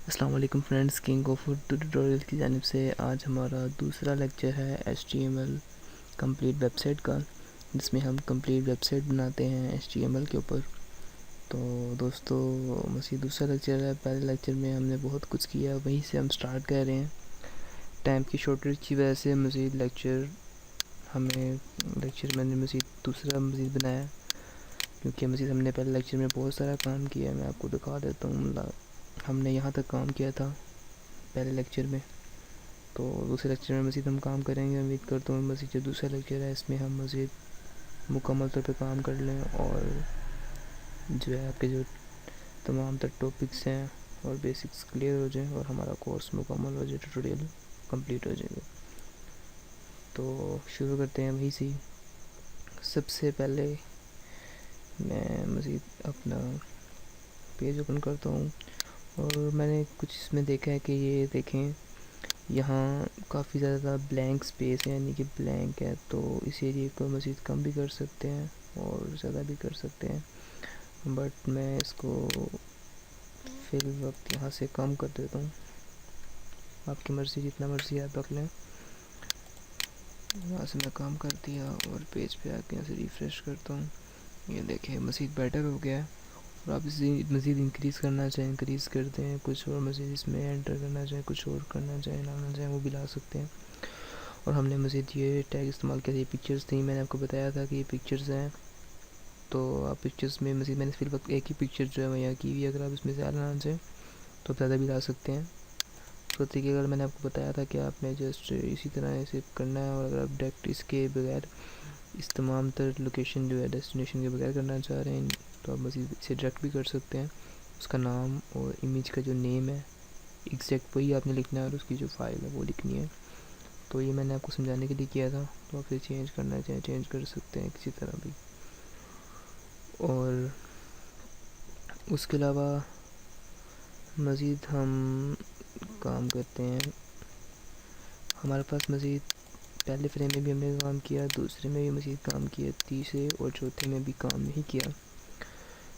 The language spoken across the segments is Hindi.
अस्सलाम वालेकुम friends, king of food tutorial की जानिब से आज हमारा दूसरा लेक्चर है HTML कंप्लीट वेबसाइट का, जिसमें हम कंप्लीट वेबसाइट बनाते हैं HTML के ऊपर। तो दोस्तों, मज़ीद दूसरा लेक्चर है। पहले लेक्चर में हमने बहुत कुछ किया, वहीं से हम स्टार्ट कर रहे हैं। टाइम की शॉर्टेज की वजह से मज़ीद मैंने मज़ीद दूसरा मज़ीद बनाया, क्योंकि मज़ीद हमने पहले लेक्चर में बहुत सारा काम किया है। मैं आपको दिखा देता हूँ। हमने यहाँ तक काम किया था पहले लेक्चर में, तो दूसरे लेक्चर में मज़ीद हम काम करेंगे। उम्मीद करता हूँ मज़ीद जो दूसरा लेक्चर है इसमें हम मज़ीद मुकम्मल तौर पे काम कर लें, और जो है आपके जो तमाम तर टॉपिक्स हैं और बेसिक्स क्लियर हो जाएं और हमारा कोर्स मुकम्मल हो जाए, ट्यूटोरियल कंप्लीट हो जाएगा। तो शुरू करते हैं वहीं से। सबसे पहले मैं मज़ीद अपना पेज ओपन करता हूँ, और मैंने कुछ इसमें देखा है कि ये देखें, यहाँ काफ़ी ज़्यादा ब्लैंक स्पेस है, यानी कि ब्लैंक है। तो इस एरिए को मज़ीद कम भी कर सकते हैं और ज़्यादा भी कर सकते हैं, बट मैं इसको फिल वक्त यहाँ से कम कर देता हूँ। आपकी मर्ज़ी, जितना मर्ज़ी आप रख लें। यहाँ से मैं कम कर दिया और पेज पे आके यहाँ से रिफ़्रेश करता हूँ। ये देखें, मज़ीद बेटर हो गया है। और आप इसे मज़ीद इंक्रीज़ करना चाहें इंक्रीज़ कर दें, कुछ और मज़ीद इसमें एंटर करना चाहें, कुछ और करना चाहें, लाना चाहें, वो भी ला सकते हैं। और हमने मज़ीद ये टैग इस्तेमाल किया। ये पिक्चर्स थी, मैंने आपको बताया था कि ये पिक्चर्स हैं। तो आप पिक्चर्स में मज़ीद मैंने फिर वक्त एक ही पिक्चर जो है वो यहाँ की हुई है। अगर आप इसमें ज़्यादा लाना चाहें तो ज़्यादा भी ला सकते हैं। तो तरीके अगर मैंने आपको बताया था कि आपने जस्ट इसी तरह ऐसे करना है। और अगर आप डायरेक्ट इसके बगैर इस तमाम तर लोकेशन जो है डेस्टिनेशन के बगैर करना चाह रहे हैं, तो आप मज़ीद इसे डायरेक्ट भी कर सकते हैं। उसका नाम और इमेज का जो नेम है एग्जैक्ट वही आपने लिखना है, और उसकी जो फाइल है वो लिखनी है। तो ये मैंने आपको समझाने के लिए किया था। तो आप इसे चेंज करना चाहें चेंज कर सकते हैं किसी तरह भी। और उसके अलावा मज़ीद हम काम करते हैं। हमारे पास मज़ीद पहले फ्रेम में भी हमने काम किया, दूसरे में भी मज़ीद काम किया, तीसरे और चौथे में भी काम नहीं किया।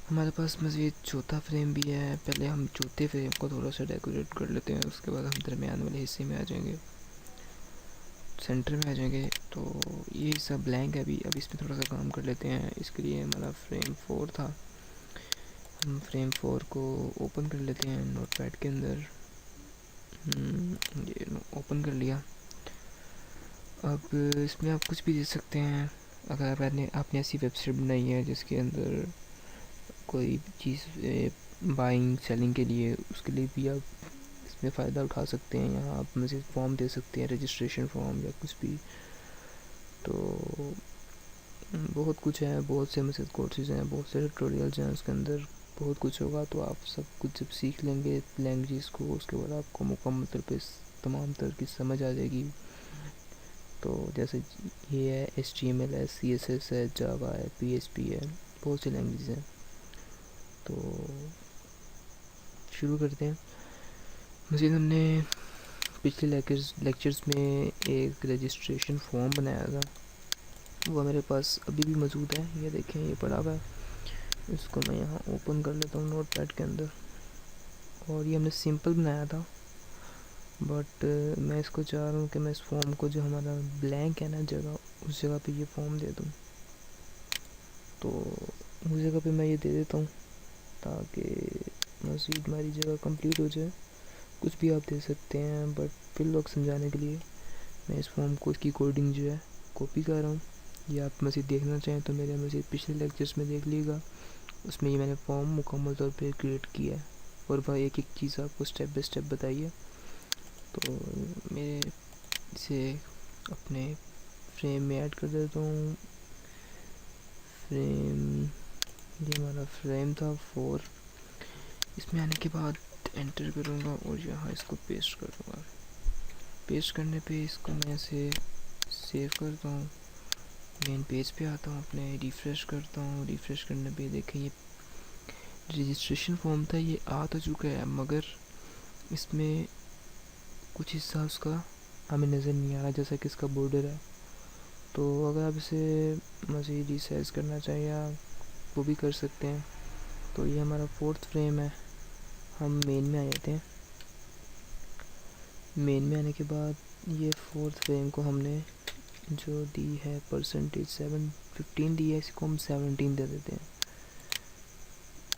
हमारे पास मज़ीद चौथा फ्रेम भी है। पहले हम चौथे फ्रेम को थोड़ा सा डेकोरेट कर लेते हैं, उसके बाद हम दरमियान वाले हिस्से में आ जाएंगे, सेंटर में आ जाएंगे। तो ये हिस्सा ब्लैंक है अभी। अब इसमें थोड़ा सा काम कर लेते हैं। इसके लिए हमारा फ्रेम 4 था। हम फ्रेम 4 को ओपन कर लेते हैं नोटपैड के अंदर। ये ओपन कर लिया। अब इसमें आप कुछ भी दे सकते हैं। अगर आपने ऐसी वेबसाइट बनाई है जिसके अंदर कोई चीज़ बाइंग सेलिंग के लिए, उसके लिए भी आप इसमें फ़ायदा उठा सकते हैं। यहाँ आप मज़ीद फॉर्म दे सकते हैं, रजिस्ट्रेशन फॉर्म या कुछ भी। तो बहुत कुछ है, बहुत से मज़ीद कोर्सेज़ हैं, बहुत से ट्यूटोरियल्स हैं, उसके अंदर बहुत कुछ होगा। तो आप सब कुछ जब सीख लेंगे लैंग्वेज को, उसके बाद आपको मुकम्मल तौर पे तमाम तरह की समझ आ जाएगी। तो जैसे ये है HTML है, CSS है, जावा है, PHP है, बहुत सी लैंग्वेज हैं। तो शुरू करते हैं। मज़ीद हमने पिछले लेक्चर्स में एक रजिस्ट्रेशन फॉर्म बनाया था, वो मेरे पास अभी भी मौजूद है। ये देखें, ये पड़ा हुआ है। इसको मैं यहाँ ओपन कर लेता हूँ नोटपैड के अंदर। और ये हमने सिंपल बनाया था, बट मैं इसको चाह रहा हूँ कि मैं इस फॉर्म को, जो हमारा ब्लैंक है ना जगह, उस जगह पे ये फॉर्म दे दूँ। तो उस जगह पे मैं ये दे देता हूँ, ताकि मज़ीद हमारी जगह कंप्लीट हो जाए। कुछ भी आप दे सकते हैं, बट फिर लोग समझाने के लिए मैं इस फॉर्म को, इसकी कोडिंग जो है कॉपी कर रहा हूँ। ये आप मज़ीद देखना चाहें तो मेरे मज़ीद पिछले लेक्चर्स में देख लीजिएगा, उसमें ये मैंने फॉर्म मुकम्मल तौर पे क्रिएट किया है, और वह एक एक चीज़ आपको स्टेप बाय स्टेप बताइए। तो मेरे इसे अपने फ्रेम में ऐड कर देता हूँ। फ्रेम, ये हमारा फ्रेम था 4। इसमें आने के बाद एंटर करूँगा और यहाँ इसको पेस्ट कर दूँगा। पेस्ट करने पे इसको मैं ऐसे सेव करता हूँ, मेन पेज पे आता हूँ, अपने रिफ़्रेश करता हूँ। रिफ़्रेश करने पे देखें, ये रजिस्ट्रेशन फॉर्म था, ये आ तो चुका है, मगर इसमें कुछ हिस्सा उसका हमें नज़र नहीं आ रहा, जैसा कि इसका बॉर्डर है। तो अगर आप इसे मज़ीद रिसाइज करना चाहें या वो भी कर सकते हैं। तो ये हमारा 4th फ्रेम है। हम मेन में आ जाते हैं। मेन में आने के बाद ये फोर्थ फ्रेम को हमने जो दी है परसेंटेज 15 दी है, इसको हम 17 दे देते हैं।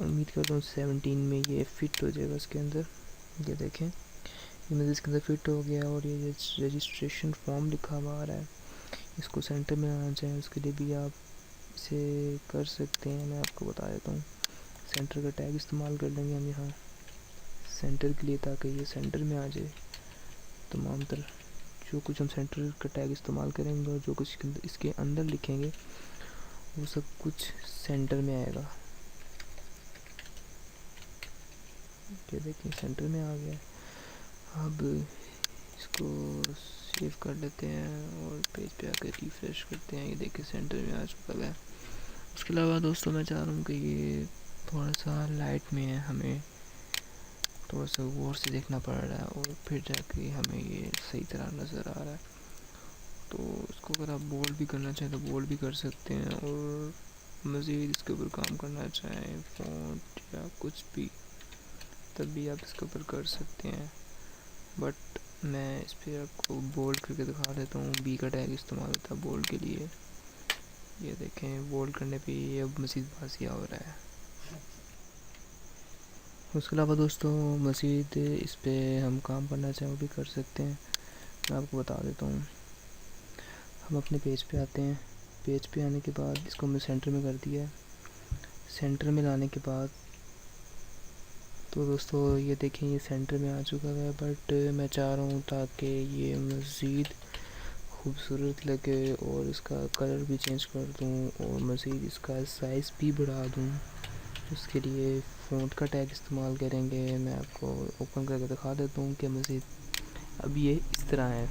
उम्मीद करता हूँ 17 में ये फिट हो जाएगा इसके अंदर। ये देखें, ये मुझे इसके अंदर फिट हो गया। और ये रजिस्ट्रेशन फॉर्म लिखा हुआ आ रहा है, इसको सेंटर में आना चाहिए, उसके लिए भी आप इसे कर सकते हैं। मैं आपको बता देता हूँ, सेंटर का टैग इस्तेमाल कर लेंगे हम यहाँ सेंटर के लिए, ताकि ये सेंटर में आ जाए। तमाम तरह जो कुछ हम सेंटर का टैग इस्तेमाल करेंगे और जो कुछ इसके अंदर लिखेंगे वो सब कुछ सेंटर में आएगा। ये देखिए सेंटर में आ गया। अब इसको सेव कर लेते हैं और पेज पे आकर रिफ्रेश करते हैं। ये देखिए सेंटर में आ चुका है। उसके अलावा दोस्तों मैं चाह रहा हूँ कि ये थोड़ा सा लाइट में है, हमें थोड़ा सा गौर से देखना पड़ रहा है और फिर जाके हमें ये सही तरह नज़र आ रहा है। तो इसको अगर आप बोल्ड भी करना चाहें तो बोल्ड भी कर सकते हैं, और मज़ीद इसके ऊपर काम करना चाहें फ़ॉन्ट या कुछ भी, तब भी आप इसके ऊपर कर सकते हैं। बट मैं इस पर आपको बोल्ड करके दिखा देता हूँ। बी का टैग इस्तेमाल होता है बोल्ड के लिए। ये देखें बोल्ड करने पे ये अब मज़ीद बासिया हो रहा है। उसके अलावा दोस्तों मज़ीद इस पर हम काम करना चाहें वो भी कर सकते हैं। मैं आपको बता देता हूँ। हम अपने पेज पे आते हैं, पेज पे आने के बाद इसको हमने सेंटर में कर दिया है। सेंटर में लाने के बाद तो दोस्तों ये देखें ये सेंटर में आ चुका है। बट मैं चाह रहा हूँ ताकि ये मज़ीद खूबसूरत लगे और इसका कलर भी चेंज कर दूँ और मज़ीद इसका साइज़ भी बढ़ा दूँ। उसके लिए फ़ॉन्ट का टैग इस्तेमाल करेंगे। मैं आपको ओपन करके दिखा देता हूँ कि मज़ीद अब ये इस तरह है।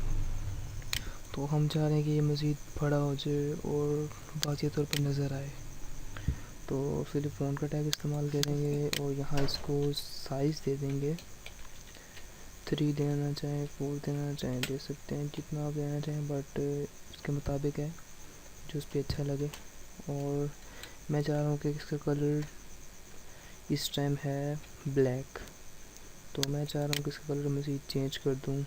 तो हम चाह रहे हैं कि ये मज़ीद बड़ा हो जाए और वाज़ेह तौर पर नज़र आए, तो फिर फ़ॉन्ट का टैग इस्तेमाल करेंगे और यहाँ इसको साइज़ दे देंगे। 3 देना चाहें 4 देना चाहें दे सकते हैं, जितना आप देना चाहें, बट उसके मुताबिक है जो उस पर अच्छा लगे। और मैं चाह रहा हूँ कि इसका कलर इस टाइम है ब्लैक, तो मैं चाह रहा हूँ कि इसका कलर मज़ीद चेंज कर दूँ।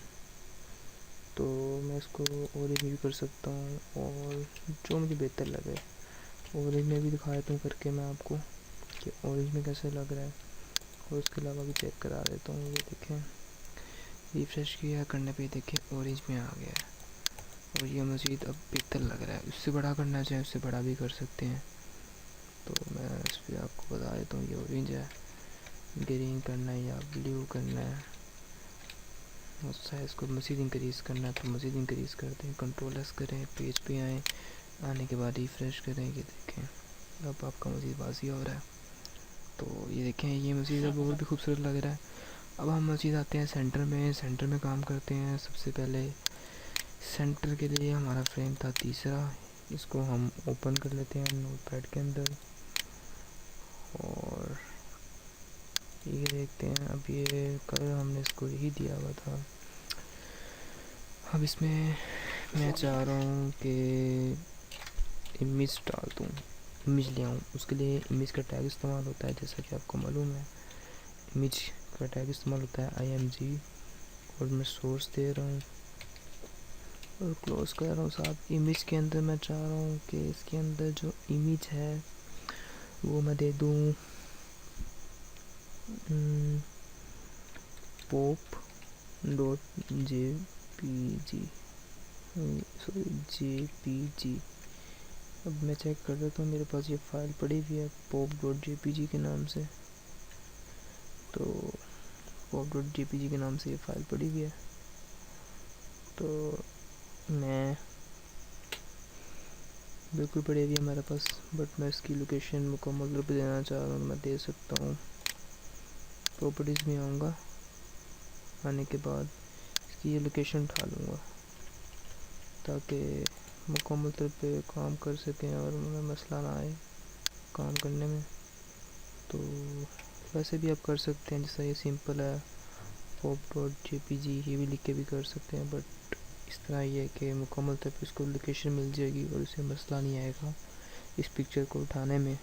तो मैं इसको ऑरेंज भी कर सकता हूँ और जो मुझे बेहतर लगे ऑरेंज में भी दिखा देता हूँ करके मैं आपको कि ऑरेंज में कैसे लग रहा है। और उसके अलावा भी चेक करा देता हूँ। ये देखें रिफ्रेश किया करने पे देखें ऑरेंज में आ गया है और ये मज़ीद अब बेहतर लग रहा है। उससे बड़ा करना चाहे उससे बड़ा भी कर सकते हैं। तो मैं इस पर आपको बता देता हूँ ये ऑरेंज है, ग्रीन करना है या ब्लू करना है, और साइज़ को मज़ीद इंक्रीज़ करना है तो मज़ीद इंक्रीज़ कर दें। कंट्रोल एस करें, पेज पे आएँ, आने के बाद रिफ़्रेश करें। ये देखें अब आपका मज़ीद बाजी हो रहा है। तो ये देखें ये मज़ीद अब और भी खूबसूरत लग रहा है। अब हम मज़ीद आते हैं सेंटर में, सेंटर में काम करते हैं। सबसे पहले सेंटर के लिए हमारा फ्रेम था तीसरा, इसको हम ओपन कर लेते हैं नोटपैड के अंदर और ये देखते हैं। अब ये कलर हमने इसको यही दिया हुआ था। अब इसमें मैं चाह रहा हूँ कि इमेज डाल दूँ, इमेज ले आऊँ। उसके लिए इमेज का टैग इस्तेमाल होता है, जैसा कि आपको मालूम है। इमेज का टैग इस्तेमाल होता है img, और मैं सोर्स दे रहा हूँ और क्लोज कर रहा हूँ। साथ इमेज के अंदर मैं चाह रहा हूँ कि इसके अंदर जो इमेज है वो मैं दे दूँ pop.jpg, सॉरी jpg। अब मैं चेक कर देता हूँ, मेरे पास ये फ़ाइल पड़ी हुई है pop.jpg के नाम से। तो pop.jpg के नाम से ये फ़ाइल पड़ी हुई है। तो मैं बिल्कुल पड़ी हुई है मेरे पास, बट मैं इसकी लोकेशन मुकम्मल तौर पर देना चाह रहा हूँ। मैं दे सकता हूँ, प्रॉपर्टीज़ में आऊँगा, आने के बाद इसकी ये लोकेशन उठा लूँगा ताकि मुकम्मल तौर पे काम कर सकें और हमें मसला ना आए काम करने में। तो वैसे भी आप कर सकते हैं, जैसा ये सिंपल है pop.jpg ये भी लिख के भी कर सकते हैं, बट इस तरह ये है कि मुकम्मल तौर पे इसको लोकेशन मिल जाएगी और उसे मसला नहीं आएगा इस पिक्चर को उठाने में।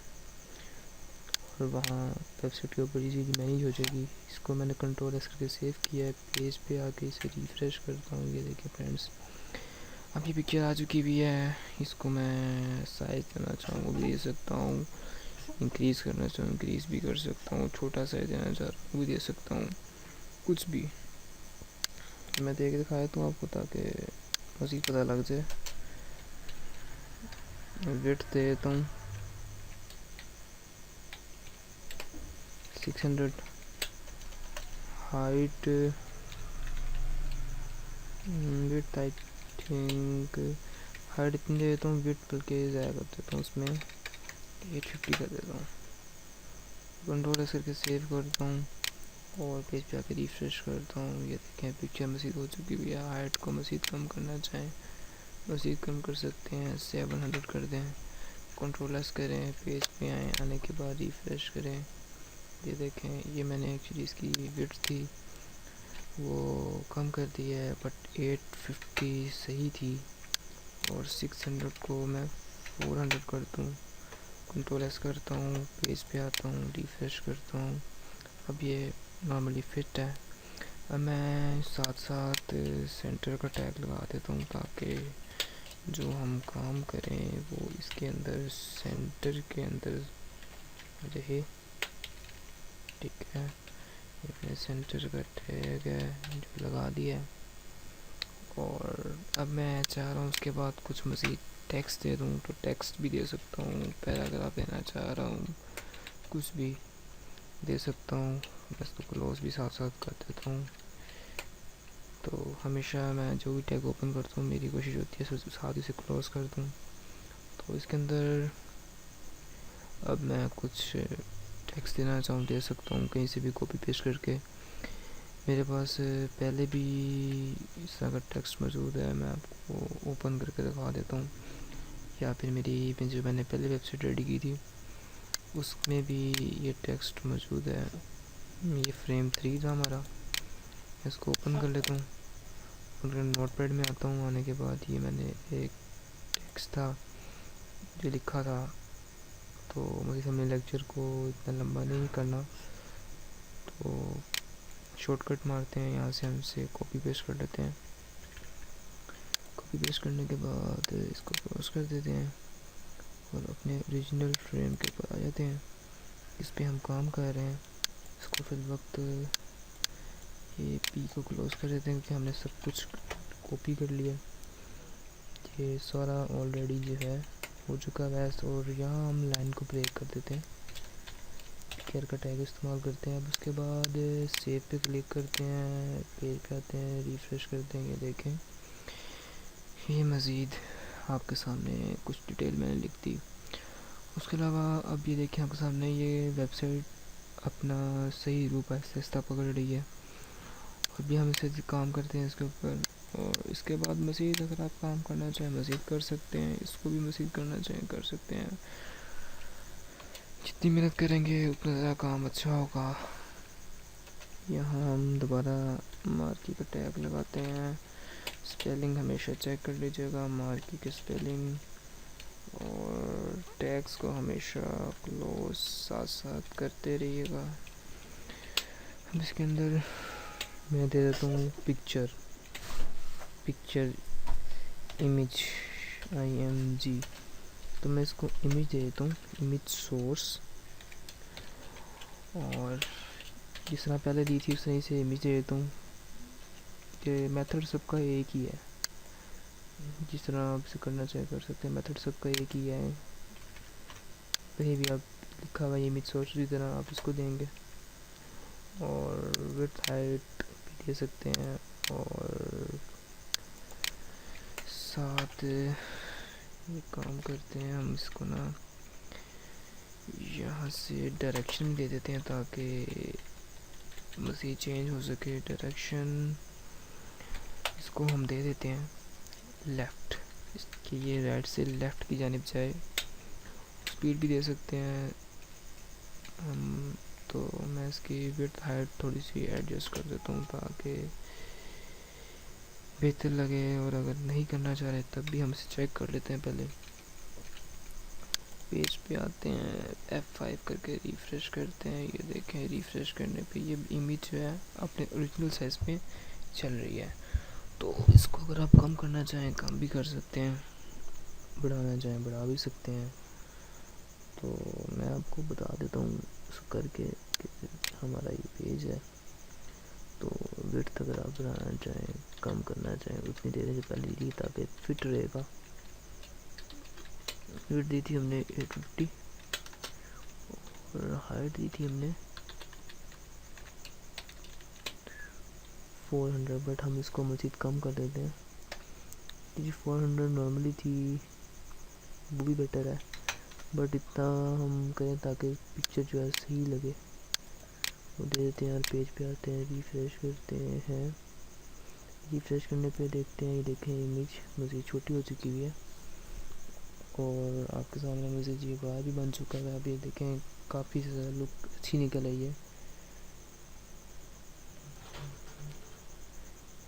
और वहाँ वेबसाइट के ऊपर इजीली मैनेज हो जाएगी। इसको मैंने कंट्रोल एस करके सेव किया है। पेज पे आके इसे रिफ़्रेश करता हूँ। ये देखिए फ्रेंड्स, अब ये पिक्चर आ चुकी भी है। इसको मैं साइज़ देना चाहूँ वो भी दे सकता हूँ, इंक्रीज़ करना चाहूँ इंक्रीज़ भी कर सकता हूँ, छोटा साइज़ देना चाह रहा हूँ वो भी दे सकता हूँ, कुछ भी मैं दे के दिखा देता हूँ आपको ताकि मज़ीद पता लग जाए। विड्थ दे देता हूँ 600, height width I think height इतनी दे देता हूँ, विड्थ बल्कि ज़्यादा कर देता हूँ, उसमें 850 कर देता हूँ। कंट्रोल एस करके सेव करता हूँ और पेज पे आके रिफ्रेश करता हूँ। ये देखें पिक्चर मज़ीद हो चुकी भी है। हाइट को मज़ीद कम करना चाहें मज़ीद कम कर सकते हैं, 700 कर दें। कंट्रोल एस करें, पेज पे आए, आने के बाद रिफ्रेश करें। ये देखें ये मैंने एक्चुअली इसकी विड्थ थी वो कम कर दी है, बट 850 सही थी और 600 को मैं 400 कर दूँ। कंट्रोल एस करता हूँ, पेज पे आता हूँ, रिफ्रेश करता हूँ। अब ये नॉर्मली फिट है। अब मैं साथ साथ सेंटर का टैग लगा देता हूँ ताकि जो हम काम करें वो इसके अंदर सेंटर के अंदर रहे। ठीक है, ये सेंटर का टैग है जो लगा दिया है। और अब मैं चाह रहा हूँ उसके बाद कुछ मज़ीद टेक्स्ट दे दूँ तो टेक्स्ट भी दे सकता हूँ, पैराग्राफ देना चाह रहा हूँ कुछ भी दे सकता हूँ। बस तो क्लोज भी साथ साथ कर देता हूँ। तो हमेशा मैं जो भी टैग ओपन करता हूँ मेरी कोशिश होती है साथ ही से क्लोज़ कर दूँ। तो इसके अंदर अब मैं कुछ टेक्स्ट देना चाहूँ दे सकता हूँ, कहीं से भी कॉपी पेस्ट करके। मेरे पास पहले भी इस तरह का टेक्स्ट मौजूद है, मैं आपको ओपन करके दिखा देता हूँ। या फिर मेरी जो मैंने पहले वेबसाइट रेडी की थी उसमें भी ये टेक्स्ट मौजूद है। ये फ्रेम 3 था हमारा। इसको ओपन कर लेता हूँ, ओपन कर नोटपैड में आता हूँ। आने के बाद ये मैंने एक टेक्स्ट था जो लिखा था, तो मुझे हमने लेक्चर को इतना लंबा नहीं करना तो शॉर्टकट मारते हैं, यहाँ से हमसे कॉपी पेस्ट कर लेते हैं। कॉपी पेस्ट करने के बाद इसको क्लोज कर देते हैं और अपने ओरिजिनल फ्रेम के ऊपर आ जाते हैं। इस पे हम काम कर रहे हैं। इसको फिल वक्त ये पी को क्लोज कर देते हैं क्योंकि हमने सब कुछ कॉपी कर लिया। ये सारा ऑलरेडी जो है हो चुका है। और यहाँ हम लाइन को ब्रेक कर देते हैं, केयर का टैग इस्तेमाल करते हैं। अब उसके बाद सेव पे क्लिक करते हैं, पेज पे आते हैं, रिफ्रेश करते हैं। ये देखें ये मज़ीद आपके सामने कुछ डिटेल मैंने लिख दी। उसके अलावा अब ये देखें आपके सामने ये वेबसाइट अपना सही रूप आहिस्ता पकड़ रही है। अभी हम इसे काम करते हैं इसके ऊपर, और इसके बाद मज़ीद अगर आप काम करना चाहें मज़ीद कर सकते हैं, इसको भी मज़ीद करना चाहें कर सकते हैं। जितनी मेहनत करेंगे उतना ज़्यादा काम अच्छा होगा। यहाँ हम दोबारा मार्की का टैग लगाते हैं। स्पेलिंग हमेशा चेक कर लीजिएगा मार्की के स्पेलिंग, और टैग्स को हमेशा क्लोज साथ साथ करते रहिएगा। अब इसके अंदर मैं दे देता हूँ पिक्चर इमेज IMG, तो मैं इसको इमेज दे देता हूँ, इमेज सोर्स। और जिस तरह पहले दी थी उस तरह से इमेज दे देता हूँ। कि मेथड सबका एक ही है, जिस तरह आप इसे करना चाहे कर सकते हैं। मेथड सबका एक ही है, कहीं भी आप लिखा हुआ इमेज सोर्स उसी तरह आप इसको देंगे। और विड्थ हाइट भी दे सकते हैं, और साथ ये काम करते हैं हम इसको ना यहाँ से डायरेक्शन दे देते हैं ताकि मज़ीद चेंज हो सके। डायरेक्शन इसको हम दे देते हैं लेफ़्ट, इसकी ये राइट से लेफ़्ट की जानिब जाए। स्पीड भी दे सकते हैं हम, तो मैं इसकी विड्थ हाइट थोड़ी सी एडजस्ट कर देता हूँ ताकि बेहतर लगे। और अगर नहीं करना चाह रहे तब भी हम इसे चेक कर लेते हैं पहले। पेज पे आते हैं, F5 करके रिफ़्रेश करते हैं। ये देखें, रिफ़्रेश करने पे ये इमेज जो है अपने ओरिजिनल साइज़ पे चल रही है। तो इसको अगर आप कम करना चाहें कम भी कर सकते हैं, बढ़ाना चाहें बढ़ा भी सकते हैं। तो मैं आपको बता देता हूँ करके कि हमारा ये पेज है। तो विड्थ अगर आप बढ़ाना चाहें कम करना चाहें उतनी देर से पहले ली, ताकि फिट रहेगा। विड्थ दी थी हमने 850 और हाइट दी थी हमने 400, बट हम इसको मज़ीद कम कर देते हैं। जी 400 नॉर्मली थी, वो भी बेटर है, बट इतना हम करें ताकि पिक्चर जो है सही लगे। वो दे देते हैं और पेज पे आते हैं, रिफ़्रेश करते हैं। रिफ़्रेश करने पे देखते हैं, ये देखें इमेज मज़ीद छोटी हो चुकी हुई है और आपके सामने मैसेज ये बाहर भी बन चुका है। आप ये देखें काफ़ी ज़्यादा लुक अच्छी निकल आई है।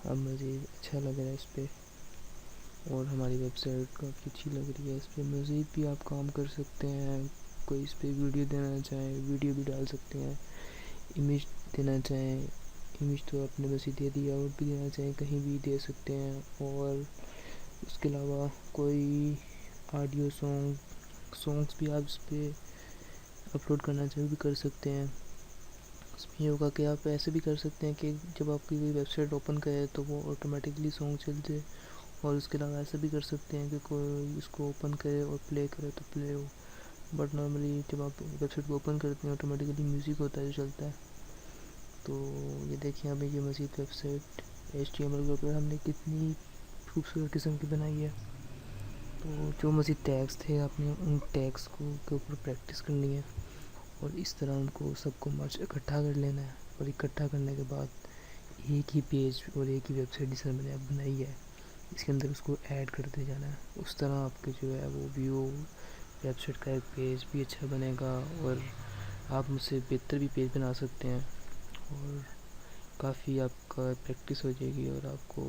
अब मज़ीद अच्छा लग रहा है इस पर और हमारी वेबसाइट काफ़ी अच्छी लग रही है। इस पर मज़ीद भी आप काम कर सकते हैं। कोई इस पर वीडियो देना चाहें वीडियो भी डाल सकते हैं, इमेज देना चाहें इमेज तो आपने बस ही दे दिया, और भी देना चाहें कहीं भी दे सकते हैं। और उसके अलावा कोई ऑडियो सॉन्ग्स भी आप इस पर अपलोड करना चाहें भी कर सकते हैं। इसमें ये होगा कि आप ऐसे भी कर सकते हैं कि जब आपकी कोई वेबसाइट ओपन करे तो वो ऑटोमेटिकली सॉन्ग चल जाए, और उसके अलावा ऐसा भी कर सकते हैं कि कोई इसको ओपन करे और प्ले करे तो प्ले हो। बट नॉर्मली जब आप वेबसाइट को ओपन करते हैं ऑटोमेटिकली म्यूज़िक होता है जो चलता है। तो ये देखिए अभी ये मज़ीद वेबसाइट HTML के ऊपर हमने कितनी खूबसूरत किस्म की बनाई है। तो जो मज़ीद टैग्स थे आपने उन टैग्स को के ऊपर प्रैक्टिस करनी है और इस तरह उनको सबको मर्ज इकट्ठा कर लेना है। और इकट्ठा करने के बाद एक ही पेज और एक ही वेबसाइट जिस मैंने अब बनाई है इसके अंदर उसको ऐड करते जाना है। उस तरह आपके जो है वो व्यू वेबसाइट का एक पेज भी अच्छा बनेगा और आप मुझसे बेहतर भी पेज बना सकते हैं और काफ़ी आपका प्रैक्टिस हो जाएगी और आपको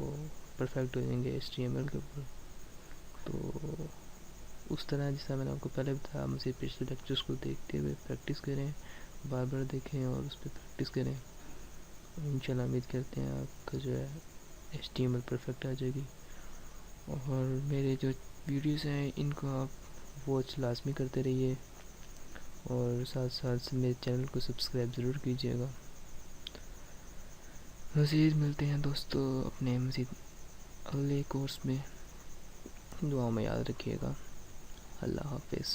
परफेक्ट हो जाएंगे HTML के ऊपर। तो उस तरह जैसा मैंने आपको पहले बताया, मुझे पिछले लेक्चर्स को देखते हुए प्रैक्टिस करें, बार बार देखें और उस पर प्रैक्टिस करें। इंशाल्लाह उम्मीद करते हैं आपका जो है HTML परफेक्ट आ जाएगी। और मेरे जो वीडियोस हैं इनको आप वॉच लाजमी करते रहिए और साथ साथ मेरे चैनल को सब्सक्राइब ज़रूर कीजिएगा। मज़ीद मिलते हैं दोस्तों अपने मज़ीद अगले कोर्स में। दुआ में याद रखिएगा। अल्लाह हाफिज़।